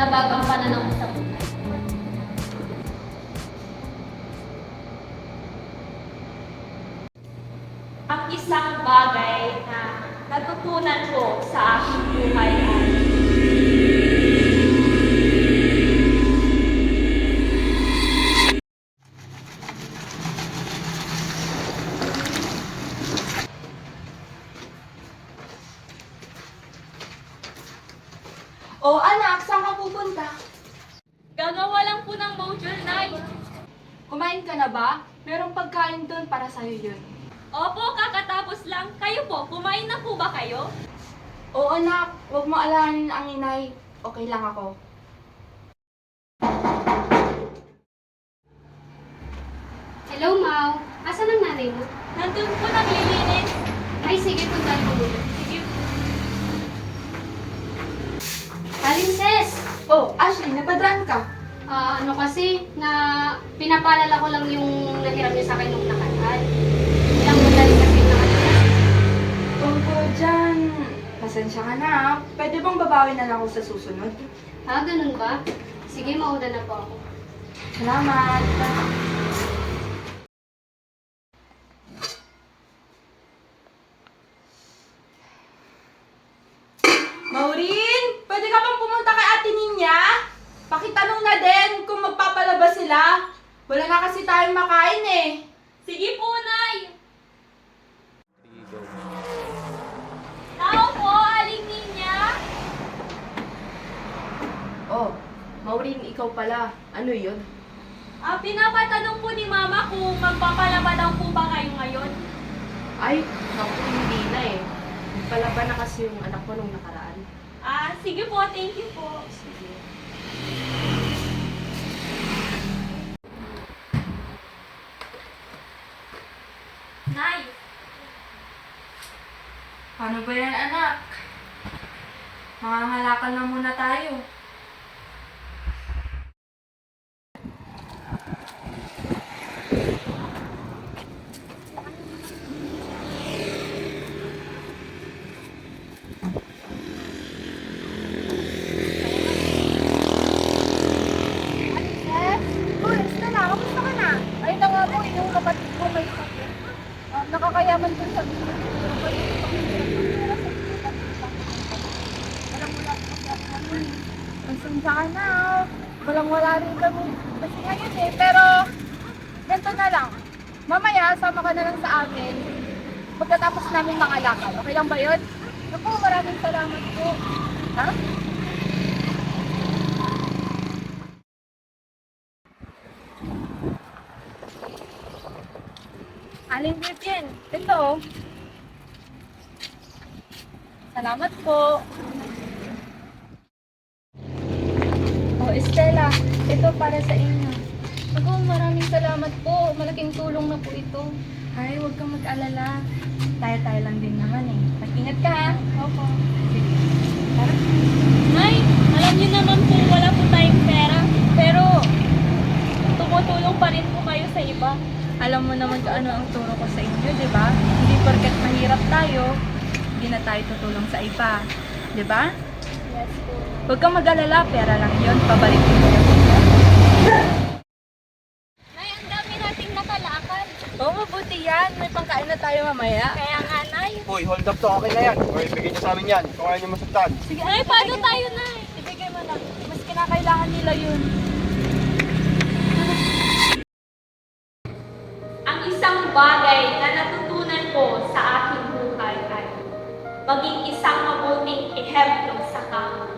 nabago ang pananaw mo sa buhay? Ang isang bagay na natutunan ko sa aking buhay ay O anak, saan ka pupunta? gagawa lang po ng module, Nay. Kumain ka na ba? Merong pagkain doon para sa'yo yun. Opo, kakatapos lang. Kayo po, kumain na po ba kayo? O anak, huwag mo alahanin ang inay. Okay lang ako. Hello, Mau. Asan ang nanay mo? Nandun po naglilinis. Ay, sige, puntahan ko muna. Sige. Princess! Oh, Ashley, napadaan ka? Ano kasi, na pinapaalala ko lang yung nahiram niya sa akin nung nakaraan. Ilang bulan kasi nakalipas. Tungkol dyan, pasensya ka na. Pwede bang babawi na lang ako sa susunod? Ganun ba? Sige, mauna na po ako. Salamat. Maureen, pwede ka bang pumunta kay Ate Ninya? Pakitanong na din kung magpapalabas sila. Wala na kasi tayong makain eh. Sige po, Nay. Tao po, Aling Ninya. Oh, Maureen, ikaw pala. Ano yun? Pinapatanong po ni Mama kung magpapalaba daw po ba kayo ngayon. Ay, naku, hindi na eh. Nagpalaban na kasi yung anak ko nung nakaraan. Sige po, thank you po. Sige. Nay, Paano ba yan, anak? Mangangalakan na muna tayo. Ay na nga po, yung kapatid ko may sakit. Nakakayaman ko sa Alam mo lang kasi ako namin. Pasensya ka na. Walang wala rin kami. Kasi ngayon eh. Pero, ganito na lang. Mamaya, sama ka na lang sa amin. Pagkatapos namin mangalakal. Okay lang ba yun? Naku, maraming salamat po. Ha? Aling Vivian, ito. Salamat po. Oh, Estela, ito para sa inyo. Ako, maraming salamat po. Malaking tulong na po ito. Ay, huwag kang mag-alala. Tayo-tayo lang din naman eh. Mag-ingat ka ha. Opo. Tara. Nay, alam niyo naman po wala po tayong pera. Pero, tumutulong pa rin po kayo sa iba. Alam mo naman kung ano ang turo ko sa inyo, di ba? Hindi porket mahirap tayo, hindi na tayo tutulong sa iba. Di ba? Yes po. Huwag kang mag-alala, pera lang yun. Pabalik ko yun. Nay, ang dami nating nakalakad. Oo, mabuti yan. May pangkain na tayo mamaya. Kaya nga, Nay. Uy, hold up to, okay na yan. O, ibigay niyo sa amin yan. Kung ayaw niyo masaktan. Sige, Nay, paano tayo, Nay? Ibigay mo na. Mas kinakailangan nila yun. Ang isang bagay na natutunan ko sa aking buhay ay maging isang mabuting ehemplo sa kapwa.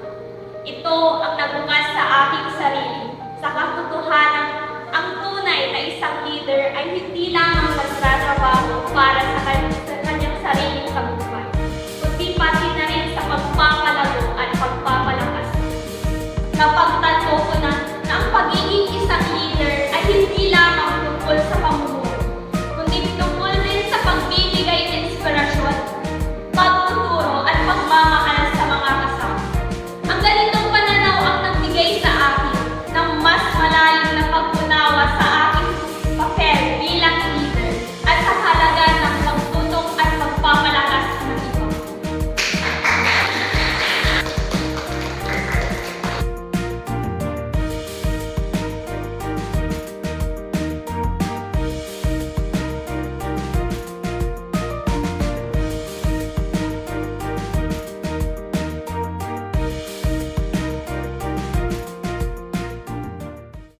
Ito ang nagbukas sa aking sarili sa katotohanan ang tunay na isang leader ay hindi lamang mastrata